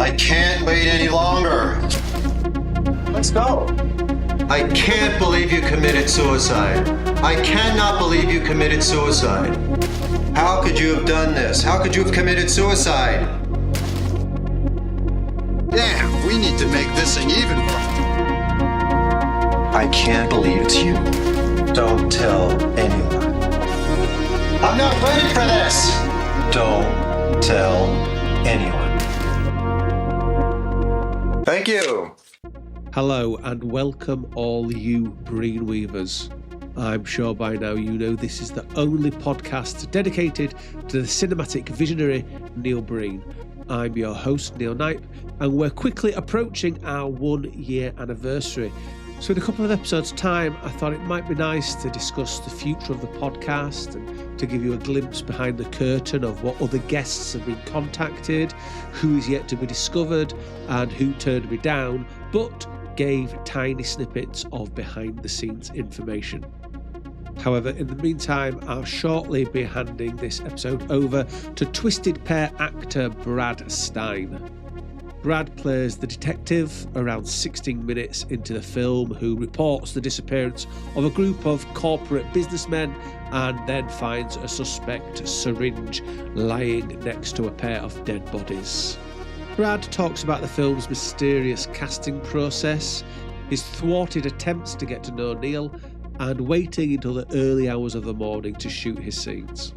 I can't wait any longer. Let's go. I can't believe you committed suicide. I cannot believe you committed suicide. How could you have done this? How could you have committed suicide? Damn, we need to make this thing even. I can't believe it's you. Don't tell anyone. I'm not ready for this. Don't tell anyone. Thank you. Hello and welcome all you Breen Weavers. I'm sure by now you know this is the only podcast dedicated to the cinematic visionary Neil Breen. I'm your host Neil Knipe and we're quickly approaching our 1 year anniversary. So in a couple of episodes time I thought it might be nice to discuss the future of the podcast and to give you a glimpse behind the curtain of what other guests have been contacted, who is yet to be discovered and who turned me down, but gave tiny snippets of behind the scenes information. However, in the meantime, I'll shortly be handing this episode over to Twisted Pair actor Brad Stein. Brad plays the detective around 16 minutes into the film who reports the disappearance of a group of corporate businessmen and then finds a suspect syringe lying next to a pair of dead bodies. Brad talks about the film's mysterious casting process, his thwarted attempts to get to know Neil, and waiting until the early hours of the morning to shoot his scenes.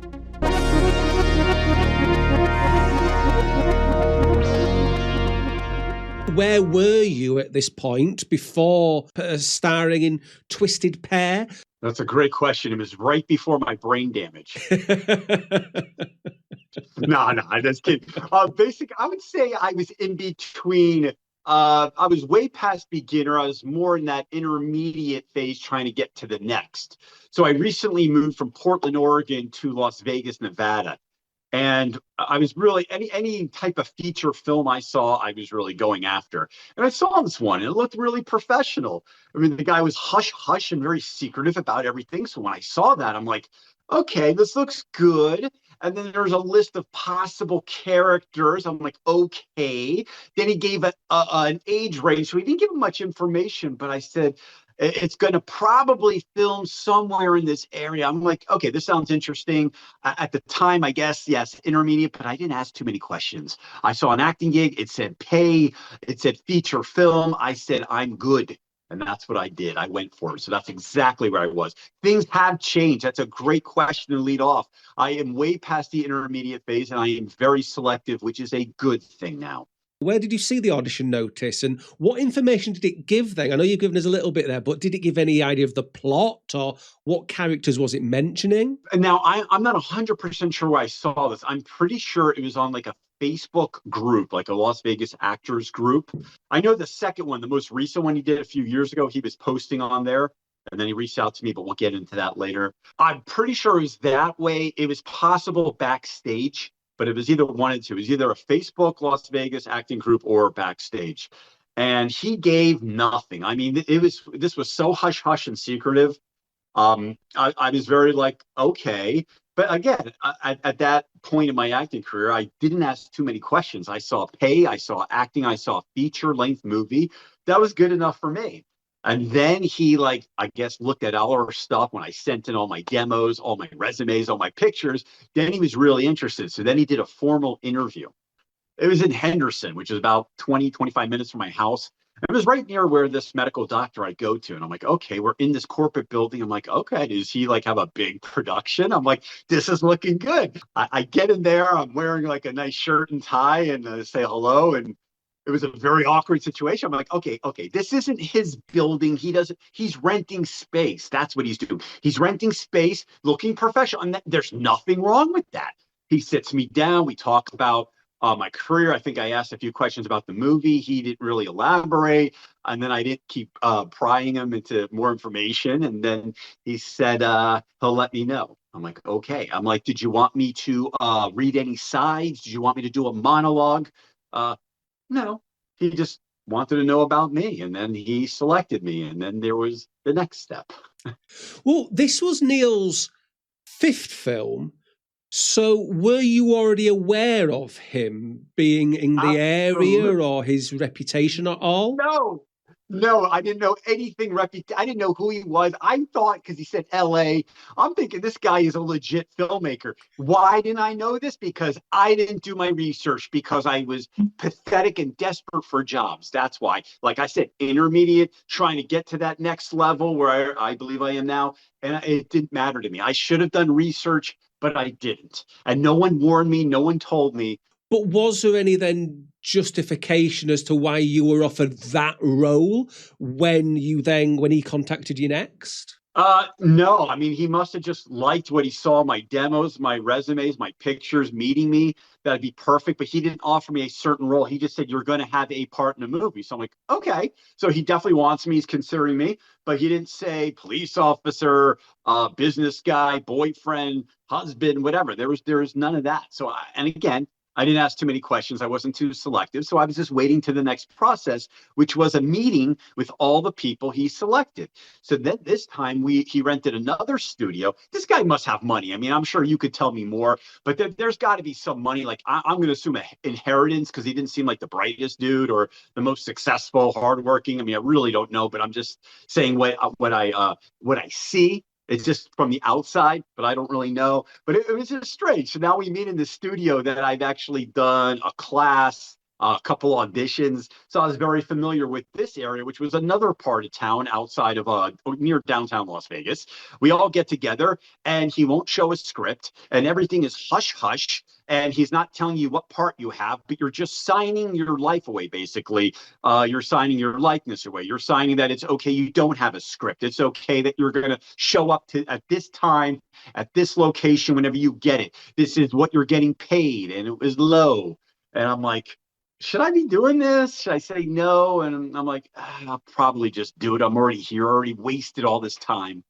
Where were you at this point before starring in Twisted Pair? That's a great question. It was right before my brain damage. No, I'm just kidding. Basically, I would say I was in between. I was way past beginner. I was more in that intermediate phase trying to get to the next. So I recently moved from Portland, Oregon to Las Vegas, Nevada. And I was really, any type of feature film I saw, I was really going after. And I saw this one, and it looked really professional. I mean, the guy was hush-hush and very secretive about everything. So when I saw that, I'm like, okay, this looks good. And then there's a list of possible characters. I'm like, okay. Then he gave an age range. So he didn't give much information, but I said, it's going to probably film somewhere in this area. I'm like, okay, this sounds interesting. At the time, I guess, yes, intermediate, but I didn't ask too many questions. I saw an acting gig. It said pay. It said feature film. I said, I'm good. And that's what I did. I went for it. So that's exactly where I was. Things have changed. That's a great question to lead off. I am way past the intermediate phase, and I am very selective, which is a good thing now. Where did you see the audition notice and what information did it give then? I know you've given us a little bit there, but did it give any idea of the plot or what characters was it mentioning? And now I'm not 100% sure where I saw this. I'm pretty sure it was on like a Facebook group, like a Las Vegas actors group. I know the second one, the most recent one he did a few years ago, he was posting on there. And then he reached out to me, but we'll get into that later. I'm pretty sure it was that way. It was possible backstage. But it was either one and two. It was either a Facebook Las Vegas acting group or backstage. And he gave nothing. I mean, this was so hush-hush and secretive. I was very like, okay. But again, at that point in my acting career, I didn't ask too many questions. I saw pay, I saw acting, I saw feature-length movie. That was good enough for me. And then he, like, I guess, looked at all our stuff when I sent in all my demos, all my resumes, all my pictures. Then he was really interested. So then he did a formal interview. It was in Henderson, which is about 20, 25 minutes from my house. It was right near where this medical doctor I go to. And I'm like, okay, we're in this corporate building. I'm like, okay, does he like have a big production? I'm like, this is looking good. I get in there. I'm wearing like a nice shirt and tie and say hello. And it was a very awkward situation. I'm like, okay, this isn't his building. He's renting space. That's what he's doing. He's renting space, looking professional. And there's nothing wrong with that. He sits me down. We talk about my career. I think I asked a few questions about the movie. He didn't really elaborate. And then I didn't keep prying him into more information. And then he said, he'll let me know. I'm like, okay. I'm like, did you want me to read any sides? Did you want me to do a monologue? No, he just wanted to know about me, and then he selected me, and then there was the next step. Well, this was Neil's fifth film, So, were you already aware of him being in the area or his reputation at all? No, I didn't know anything. I didn't know who he was. I thought because he said L.A., I'm thinking this guy is a legit filmmaker. Why didn't I know this? Because I didn't do my research because I was pathetic and desperate for jobs. That's why. Like I said, intermediate, trying to get to that next level where I believe I am now. And it didn't matter to me. I should have done research, but I didn't. And no one warned me. No one told me. But was there any then justification as to why you were offered that role when he contacted you next? No, I mean, he must have just liked what he saw, my demos, my resumes, my pictures, meeting me. That'd be perfect. But he didn't offer me a certain role. He just said, you're going to have a part in a movie. So I'm like, okay. So he definitely wants me. He's considering me. But he didn't say police officer, business guy, boyfriend, husband, whatever. There was none of that. So, and again, I didn't ask too many questions. I wasn't too selective. So I was just waiting to the next process, which was a meeting with all the people he selected. So then this time he rented another studio. This guy must have money. I mean, I'm sure you could tell me more, but there's got to be some money. Like I'm going to assume an inheritance because he didn't seem like the brightest dude or the most successful, hardworking. I mean, I really don't know, but I'm just saying what I see. It's just from the outside, but I don't really know. But it was just strange. So now we meet in the studio that I've actually done a class, a couple auditions. So I was very familiar with this area, which was another part of town outside of near downtown Las Vegas. We all get together and he won't show a script and everything is hush hush. And he's not telling you what part you have, but you're just signing your life away, basically. You're signing your likeness away. You're signing that it's okay you don't have a script. It's okay that you're going to show up at this time, at this location, whenever you get it. This is what you're getting paid, and it was low. And I'm like, should I be doing this? Should I say no? And I'm like, I'll probably just do it. I'm already here, already wasted all this time.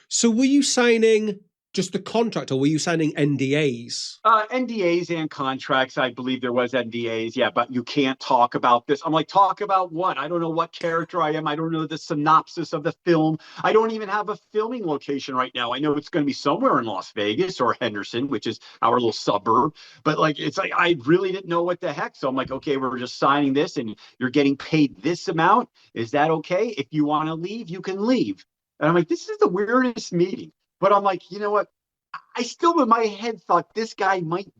So were you signing just the contract or were you signing NDAs? NDAs and contracts. I believe there was NDAs. Yeah, but you can't talk about this. I'm like, talk about what? I don't know what character I am. I don't know the synopsis of the film. I don't even have a filming location right now. I know it's going to be somewhere in Las Vegas or Henderson, which is our little suburb. But like, it's like, I really didn't know what the heck. So I'm like, okay, we're just signing this and you're getting paid this amount. Is that okay? If you want to leave, you can leave. And I'm like, this is the weirdest meeting. But I'm like, you know what? I still in my head thought this guy might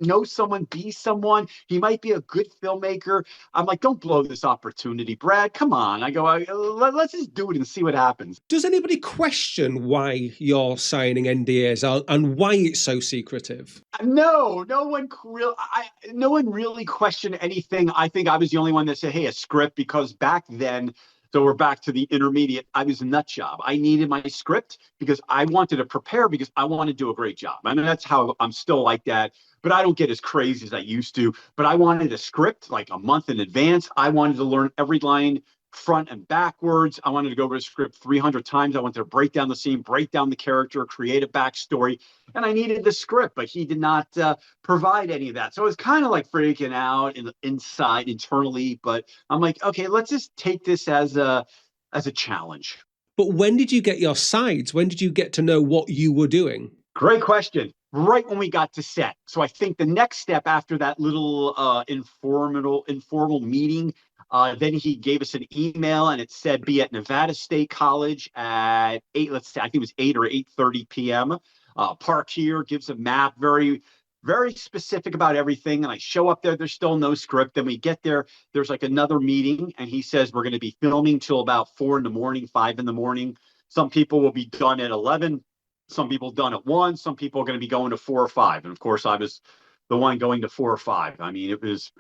know someone, be someone. He might be a good filmmaker. I'm like, don't blow this opportunity, Brad. Come on. I go, let's just do it and see what happens. Does anybody question why you're signing NDAs and why it's so secretive? No one really questioned anything. I think I was the only one that said, hey, a script, because back then, so we're back to the intermediate. I was a nut job. I needed my script because I wanted to prepare because I want to do a great job. I mean, that's how I'm still like that, but I don't get as crazy as I used to. But I wanted a script like a month in advance. I wanted to learn every line front and backwards. I wanted to go over the script 300 times. I wanted to break down the scene, break down the character, create a backstory. And I needed the script, but he did not provide any of that. So it was kind of like freaking out inside internally. But I'm like, okay, let's just take this as a challenge. But when did you get your sides? When did you get to know what you were doing? Great question. Right when we got to set. So I think the next step after that little informal meeting, then he gave us an email and it said be at Nevada State College at 8, let's say, I think it was 8 or 8:30 p.m. Park here, gives a map, very, very specific about everything. And I show up there, there's still no script. Then we get there, there's like another meeting and he says we're going to be filming till about 4 in the morning, 5 in the morning. Some people will be done at 11. Some people done at 1. Some people are going to be going to 4 or 5. And of course, I was the one going to 4 or 5. I mean, it was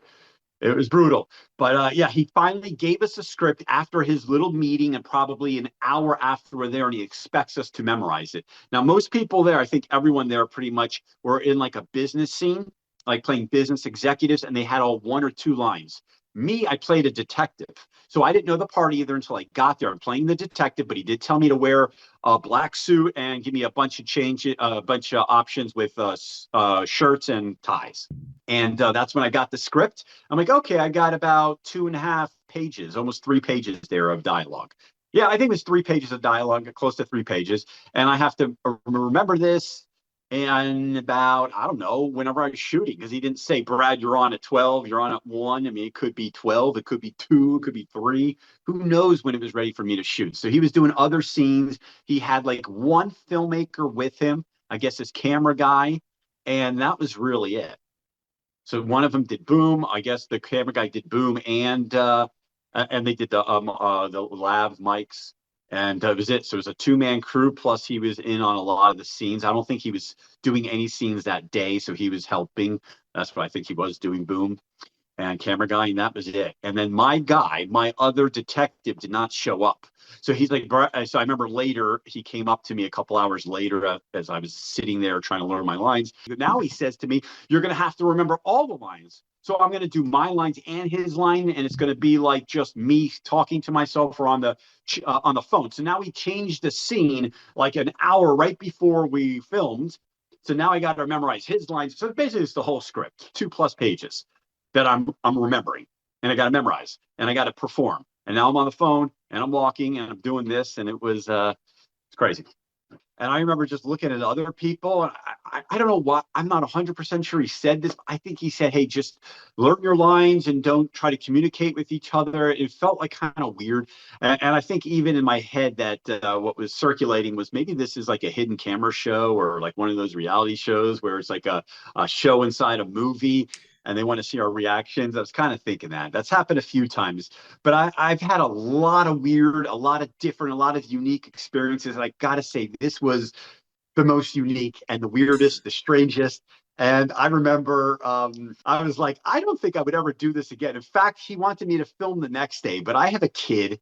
brutal. But yeah, he finally gave us a script after his little meeting and probably an hour after we're there, and he expects us to memorize it. Now, most people there, I think everyone there pretty much were in like a business scene, like playing business executives, and they had all 1 or 2 lines. Me, I played a detective. So I didn't know the part either until I got there. I'm playing the detective, but he did tell me to wear a black suit and give me a bunch of options with shirts and ties. And that's when I got the script. I'm like, okay, I got about 2.5 pages, almost 3 pages there of dialogue. Yeah, I think it was 3 pages of dialogue, close to 3 pages. And I have to remember this, And about, I don't know, whenever I was shooting, because he didn't say, Brad, you're on at 12, you're on at 1. I mean, it could be 12, it could be 2, it could be 3. Who knows when it was ready for me to shoot? So he was doing other scenes. He had like one filmmaker with him, I guess his camera guy, and that was really it. So one of them did boom. I guess the camera guy did boom, and they did the lav mics, and that was it. So it was a two-man crew. Plus, he was in on a lot of the scenes. I don't think he was doing any scenes that day, so he was helping. That's what I think he was doing. Boom and camera guy, and that was it. And then my guy, my other detective, did not show up. So he's like, so I remember later he came up to me a couple hours later as I was sitting there trying to learn my lines. Now he says to me, "You're going to have to remember all the lines." So I'm going to do my lines and his line, and it's going to be like just me talking to myself or on the phone. So now he changed the scene like an hour right before we filmed. So now I got to memorize his lines. So basically, it's the whole script, 2+ pages that I'm remembering, and I got to memorize, and I got to perform. And now I'm on the phone, and I'm walking, and I'm doing this, and it's crazy. And I remember just looking at other people, and I don't know what, I'm not 100% sure he said this. I think he said, hey, just learn your lines and don't try to communicate with each other. It felt like kind of weird. And I think even in my head that what was circulating was maybe this is like a hidden camera show or like one of those reality shows where it's like a show inside a movie and they want to see our reactions. I was kind of thinking that. That's happened a few times. But I've had a lot of weird, a lot of different, a lot of unique experiences. And I got to say, this was the most unique and the weirdest, the strangest. And I remember I was like, I don't think I would ever do this again. In fact, he wanted me to film the next day, but I have a kid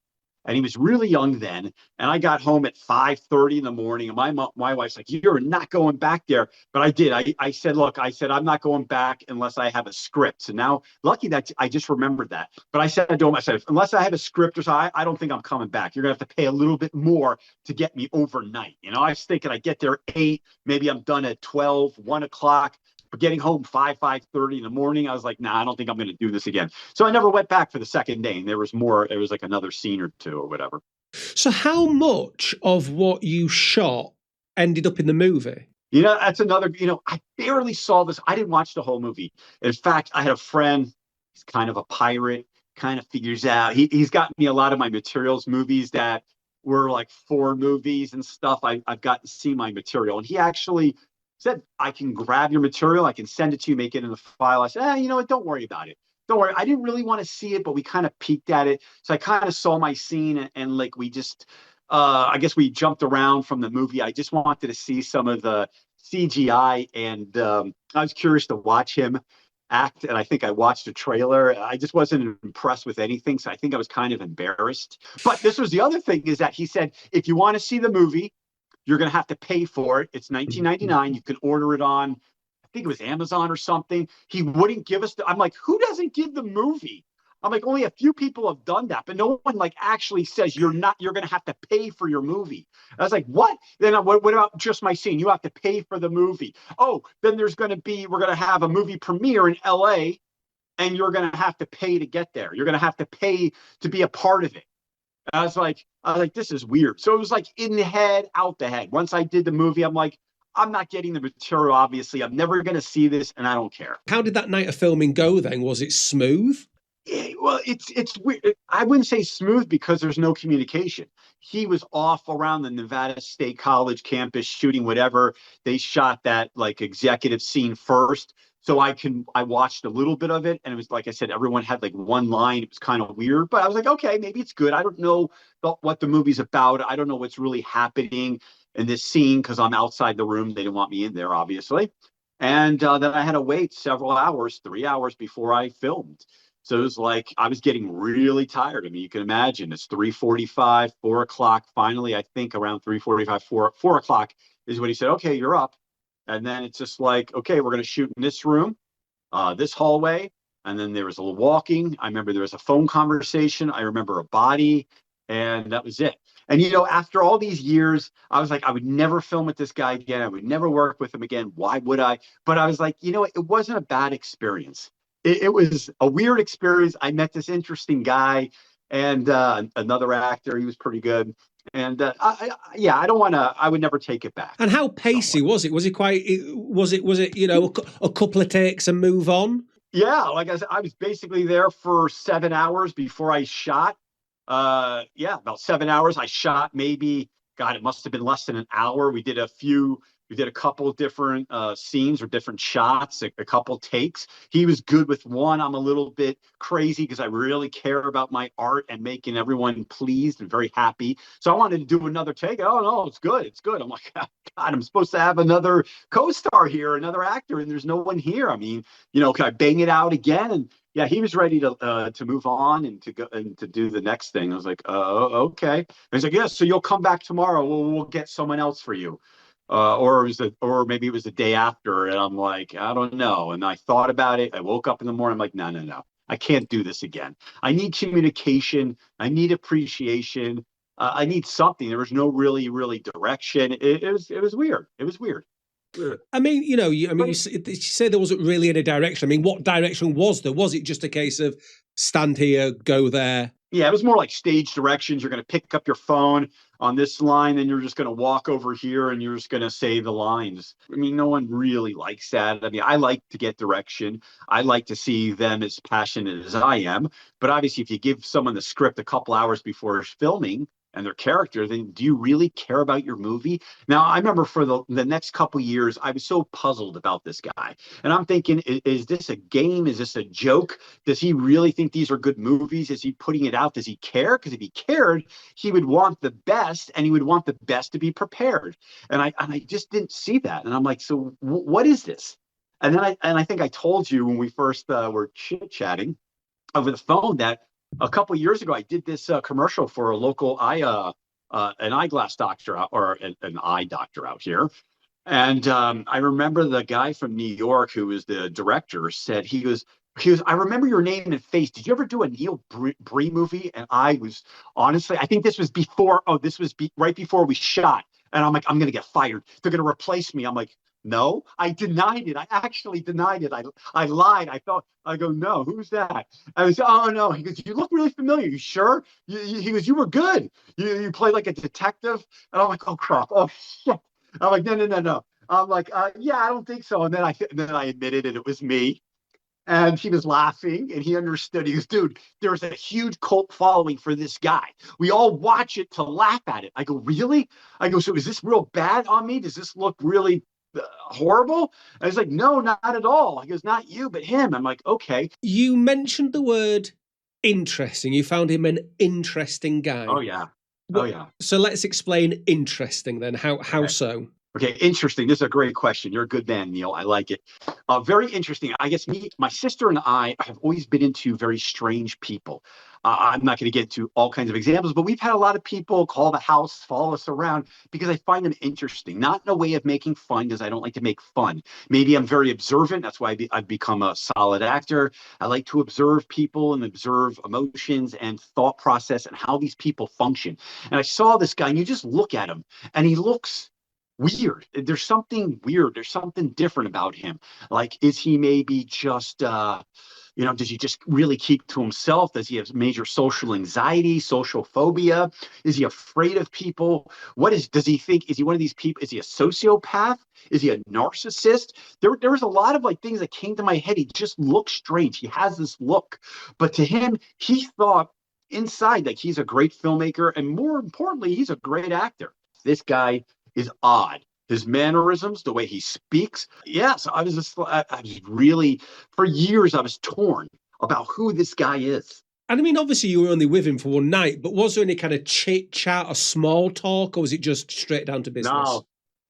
and he was really young then. And I got home at 5:30 in the morning. And my wife's like, you're not going back there. But I did. I said, look, I'm not going back unless I have a script. So now, lucky that I just remembered that. But I said to him, I said, unless I have a script or so, I don't think I'm coming back. You're going to have to pay a little bit more to get me overnight. You know, I was thinking I get there at 8, maybe I'm done at 12, 1 o'clock. But getting home 5:30 in the morning, I was like, nah, I don't think I'm going to do this again. So I never went back for the second day. And there was more, it was like another scene or two or whatever. So how much of what you shot ended up in the movie? You know, that's another, I barely saw this. I didn't watch the whole movie. In fact, I had a friend, he's kind of a pirate, kind of figures out, he's got me a lot of my materials, movies that were like 4 movies and stuff. I've got to see my material. And he actually said, I can grab your material, I can send it to you, make it in the file. I said, you know what, don't worry about it. Don't worry. I didn't really want to see it, but we kind of peeked at it. So I kind of saw my scene and like we just, I guess we jumped around from the movie. I just wanted to see some of the CGI and I was curious to watch him act. And I think I watched a trailer. I just wasn't impressed with anything. So I think I was kind of embarrassed. But this was the other thing is that he said, if you want to see the movie, you're going to have to pay for it. It's $19.99. You can order it on, I think it was Amazon or something. He wouldn't give us I'm like, who doesn't give the movie? I'm like, only a few people have done that, but no one like actually says you're going to have to pay for your movie. I was like, what? Then what about just my scene? You have to pay for the movie. Oh, then we're going to have a movie premiere in LA and you're going to have to pay to get there. You're going to have to pay to be a part of it. I was like, this is weird. So it was like in the head, out the head. Once I did the movie, I'm like, I'm not getting the material, obviously. I'm never going to see this, and I don't care. How did that night of filming go then? Was it smooth? Yeah, well, it's weird. I wouldn't say smooth because there's no communication. He was off around the Nevada State College campus shooting whatever. They shot that like executive scene first. So I watched a little bit of it, and it was like I said, everyone had like one line. It was kind of weird, but I was like, okay, maybe it's good. I don't know what the movie's about. I don't know what's really happening in this scene because I'm outside the room. They didn't want me in there, obviously. And then I had to wait several hours, 3 hours before I filmed. So it was like I was getting really tired. I mean, you can imagine it's 3:45, 4 o'clock. Finally, I think around 3:45, 4 o'clock is when he said, okay, you're up. And then it's just like, okay, we're going to shoot in this room, this hallway. And then there was a little walking. I remember there was a phone conversation. I remember a body, and that was it. And, after all these years, I was like, I would never film with this guy again. I would never work with him again. Why would I? But I was like, it wasn't a bad experience. It was a weird experience. I met this interesting guy and another actor. He was pretty good. And I don't want to. I would never take it back. And how pacey was it? Was it quite? Was it? You know, a couple of takes and move on. Yeah, like I said, I was basically there for 7 hours before I shot. About 7 hours. I shot maybe, God, it must have been less than an hour. We did a couple of different scenes or different shots, a couple takes. He was good with one. I'm a little bit crazy because I really care about my art and making everyone pleased and very happy. So I wanted to do another take. Oh no, it's good. It's good. I'm like, God, I'm supposed to have another co-star here, another actor, and there's no one here. I mean, can I bang it out again? And yeah, he was ready to move on and to go and to do the next thing. I was like, okay. And he's like, yeah, so you'll come back tomorrow. We'll get someone else for you. Or maybe it was the day after, and I'm like, I don't know. And I thought about it. I woke up in the morning. I'm like, no. I can't do this again. I need communication. I need appreciation. I need something. There was no really direction. It was weird. It was weird. I mean, you say there wasn't really any direction. I mean, what direction was there? Was it just a case of stand here, go there? Yeah, it was more like stage directions. You're going to pick up your phone on this line, and you're just going to walk over here and you're just going to say the lines. I mean, no one really likes that. I mean, I like to get direction. I like to see them as passionate as I am. But obviously, if you give someone the script a couple hours before filming and their character, then do you really care about your movie? Now, I remember for the next couple years, I was so puzzled about this guy. And I'm thinking, is this a game? Is this a joke? Does he really think these are good movies? Is he putting it out? Does he care? Because if he cared, he would want the best, and he would want the best to be prepared. And I just didn't see that. And I'm like, so what is this? And then I think I told you when we first were chit-chatting over the phone that a couple of years ago, I did this commercial for a local an eyeglass doctor or an eye doctor out here. And I remember the guy from New York who was the director said, he was, I remember your name and face. Did you ever do a Neil Breen movie? And I was honestly, I think this was right before we shot. And I'm like, I'm going to get fired. They're going to replace me. I'm like, no, I denied it. I actually denied it. I lied. I go, no, who's that? I was, oh no. He goes, you look really familiar. You sure? He goes, you were good. You played like a detective. And I'm like, oh crap. Oh shit. I'm like, no. I'm like, yeah, I don't think so. And then I admitted it was me. And he was laughing and he understood. He goes, dude, there's a huge cult following for this guy. We all watch it to laugh at it. I go, really? I go, so is this real bad on me? Does this look really horrible? I was like, no, not at all. He goes, not you, but him. I'm like, okay. You mentioned the word interesting. You found him an interesting guy. Oh, yeah. So let's explain interesting then. How okay. So? Okay, interesting. This is a great question. You're a good man, Neil. I like it. Very interesting. I guess my sister and I have always been into very strange people. I'm not going to get into all kinds of examples, but we've had a lot of people call the house, follow us around because I find them interesting. Not in a way of making fun, because I don't like to make fun. Maybe I'm very observant. That's why I've become a solid actor. I like to observe people and observe emotions and thought process and how these people function. And I saw this guy, and you just look at him, and he looks weird. There's something weird. There's something different about him. Like, is he maybe just, does he just really keep to himself? Does he have major social anxiety, social phobia? Is he afraid of people? Does he think, is he one of these people? Is he a sociopath? Is he a narcissist? There was a lot of things that came to my head. He just looks strange. He has this look, but to him, he thought inside he's a great filmmaker. And more importantly, he's a great actor. This guy is odd. His mannerisms, the way he speaks. Yes, I was really, for years, I was torn about who this guy is. And I mean, obviously you were only with him for one night, but was there any kind of chit chat or small talk, or was it just straight down to business?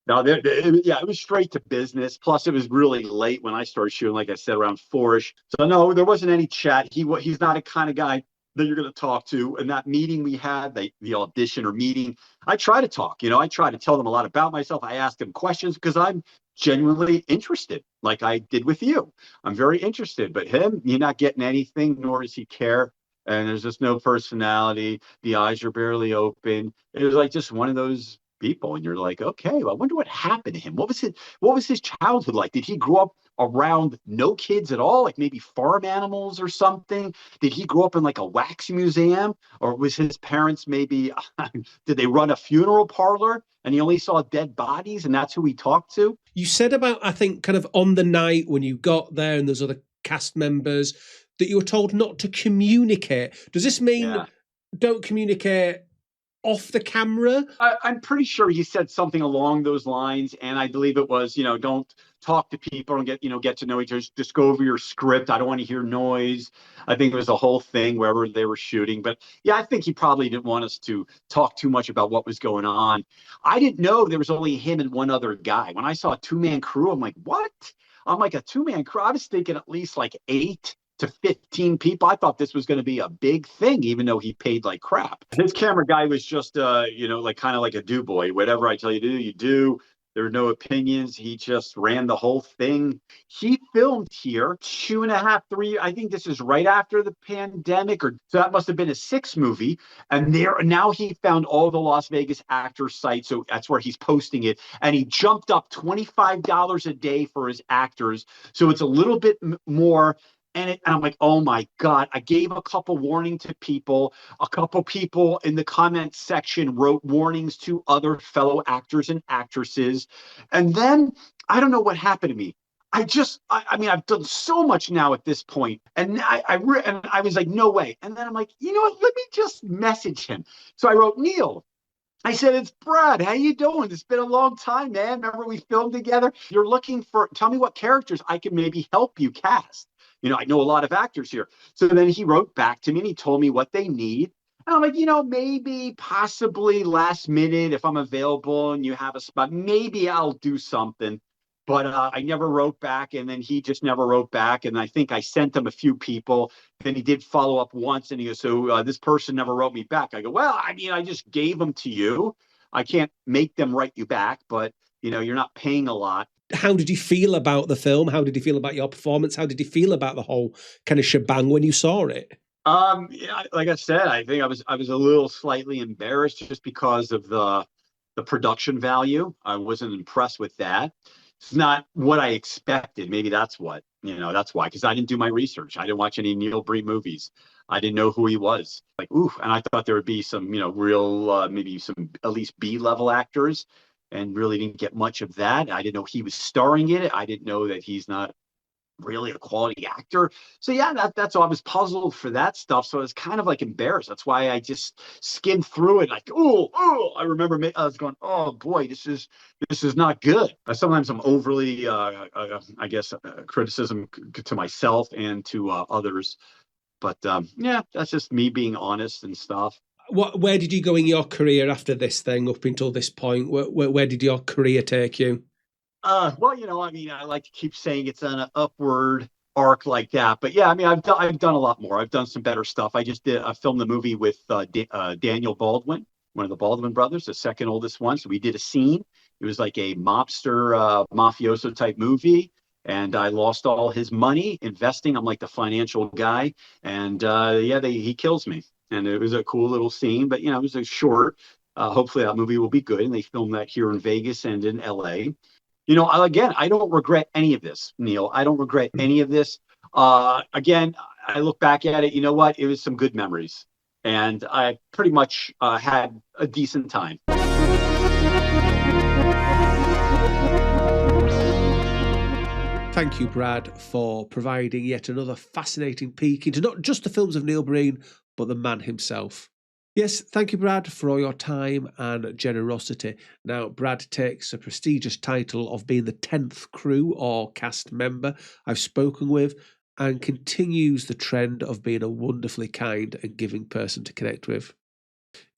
No, it was straight to business. Plus, it was really late when I started shooting, like I said, around 4-ish. So no, there wasn't any chat. He's not a kind of guy that you're going to talk to. And that meeting we had, the audition or meeting, I try to talk. I try to tell them a lot about myself. I ask them questions because I'm genuinely interested, like I did with you. I'm very interested. But him, you're not getting anything, nor does he care. And there's just no personality. The eyes are barely open. It was like just one of those people. And you're like, okay, well, I wonder what happened to him. What was his childhood like? Did he grow up around no kids at all, like maybe farm animals or something? Did he grow up in like a wax museum, or was his parents maybe, did they run a funeral parlor and he only saw dead bodies and that's who he talked to? You said about, I think, kind of on the night when you got there and there's other cast members that you were told not to communicate. Does this mean don't communicate off the camera? I'm pretty sure he said something along those lines, and I believe it was, don't talk to people and get to know each other. Just go over your script. I don't want to hear noise. I think it was the whole thing wherever they were shooting. But yeah, I think he probably didn't want us to talk too much about what was going on. I didn't know there was only him and one other guy. When I saw a 2-man crew, I'm like, what? I'm like, a 2-man crew? I was thinking at least like 8 to 15 people. I thought this was going to be a big thing, even though he paid like crap. His camera guy was just, like kind of like a do boy. Whatever I tell you to do, you do. There were no opinions. He just ran the whole thing. He filmed here 2.5, 3. I think this is right after the pandemic, or so that must have been a 6 movie. And now he found all the Las Vegas actor sites, so that's where he's posting it. And he jumped up $25 a day for his actors, so it's a little bit more. And I'm like, oh my God, I gave a couple warning to people. A couple people in the comments section wrote warnings to other fellow actors and actresses. And then I don't know what happened to me. I mean, I've done so much now at this point. And I was like, no way. And then I'm like, you know what? Let me just message him. So I wrote, Neil. I said, it's Brad. How you doing? It's been a long time, man. Remember we filmed together? You're looking for, tell me what characters I can maybe help you cast. I know a lot of actors here. So then he wrote back to me and he told me what they need. And I'm like, maybe possibly last minute, if I'm available and you have a spot, maybe I'll do something. But I never wrote back, and then he just never wrote back. And I think I sent him a few people. Then he did follow up once, and he goes, so this person never wrote me back. I go, well, I mean, I just gave them to you. I can't make them write you back, but, you're not paying a lot. How did you feel about the film? How did you feel about your performance? How did you feel about the whole kind of shebang when you saw it? Yeah, like I said, I think I was a little slightly embarrassed just because of the production value. I wasn't impressed with that. It's not what I expected. Maybe that's what, that's why, because I didn't do my research. I didn't watch any Neil Breen movies. I didn't know who he was. Like, ooh, and I thought there would be some, real, maybe some at least B-level actors, and really didn't get much of that. I didn't know he was starring in it. I didn't know that he's not really a quality actor. So yeah, that's all. I was puzzled for that stuff. So I was kind of like embarrassed. That's why I just skimmed through it. Like, oh, I remember I was going, oh boy, this is not good. Sometimes I'm overly, I guess, criticism to myself and to others. But yeah, that's just me being honest and stuff. Where did you go in your career after this thing up until this point? Where did your career take you? Well, I mean, I like to keep saying it's on an upward arc like that. But yeah, I mean, I've done a lot more. I've done some better stuff. I filmed the movie with Daniel Baldwin, one of the Baldwin brothers, the second oldest one. So we did a scene. It was like a mobster, mafioso type movie. And I lost all his money investing. I'm like the financial guy. And he kills me. And it was a cool little scene, but it was a short. Hopefully that movie will be good. And they filmed that here in Vegas and in LA. Again, I don't regret any of this, Neil. I don't regret any of this. Again, I look back at it, you know what? It was some good memories. And I pretty much had a decent time. Thank you, Brad, for providing yet another fascinating peek into not just the films of Neil Breen, but the man himself. Yes, thank you, Brad, for all your time and generosity. Now, Brad takes a prestigious title of being the 10th crew or cast member I've spoken with, and continues the trend of being a wonderfully kind and giving person to connect with.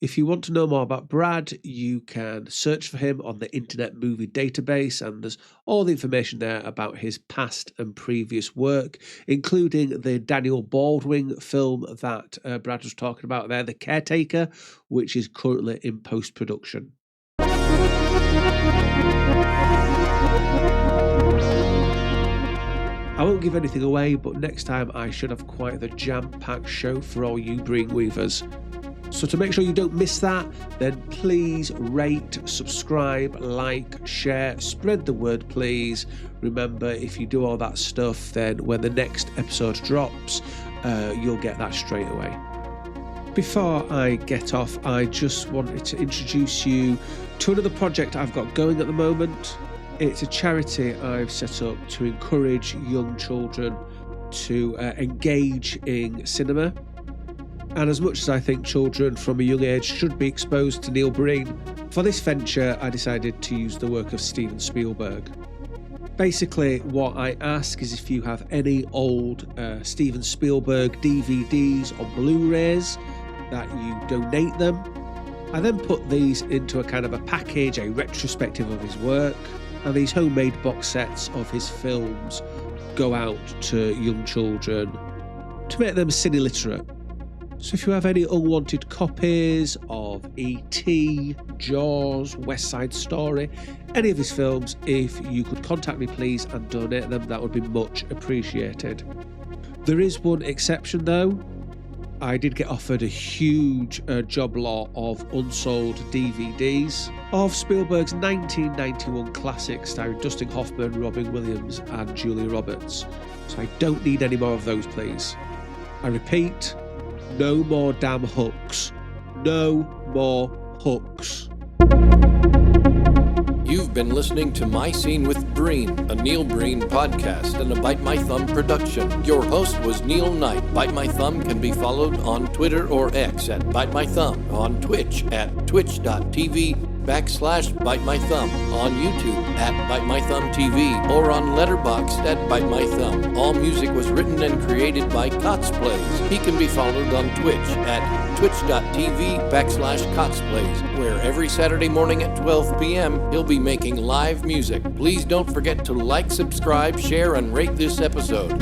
If you want to know more about Brad, you can search for him on the Internet Movie Database, and there's all the information there about his past and previous work, including the Daniel Baldwin film that Brad was talking about there, The Caretaker, which is currently in post-production. I won't give anything away, but next time I should have quite the jam-packed show for all you Breen Weavers. So to make sure you don't miss that, then please rate, subscribe, like, share, spread the word, please. Remember, if you do all that stuff, then when the next episode drops, you'll get that straight away. Before I get off, I just wanted to introduce you to another project I've got going at the moment. It's a charity I've set up to encourage young children to engage in cinema. And as much as I think children from a young age should be exposed to Neil Breen, for this venture I decided to use the work of Steven Spielberg. Basically, what I ask is if you have any old Steven Spielberg DVDs or Blu-rays, that you donate them. I then put these into a kind of a package, a retrospective of his work, and these homemade box sets of his films go out to young children to make them cine literate. So if you have any unwanted copies of E.T., Jaws, West Side Story, any of his films, if you could contact me please and donate them, that would be much appreciated. There is one exception though. I did get offered a huge job lot of unsold DVDs of Spielberg's 1991 classic starring Dustin Hoffman, Robin Williams and Julia Roberts. So I don't need any more of those please. I repeat, no more damn hooks. No more hooks. You've been listening to My Scene with Breen, a Neil Breen podcast and a Bite My Thumb production. Your host was Neil Knight. Bite My Thumb can be followed on Twitter or X at Bite My Thumb, on Twitch at twitch.tv/bitemythumb, on YouTube at bitemythumbtv, or on Letterboxd at bitemythumb. All music was written and created by Cotsplays. He can be followed on Twitch at twitch.tv/Cotsplays, where every Saturday morning at 12 p.m. he'll be making live music. Please don't forget to like, subscribe, share, and rate this episode.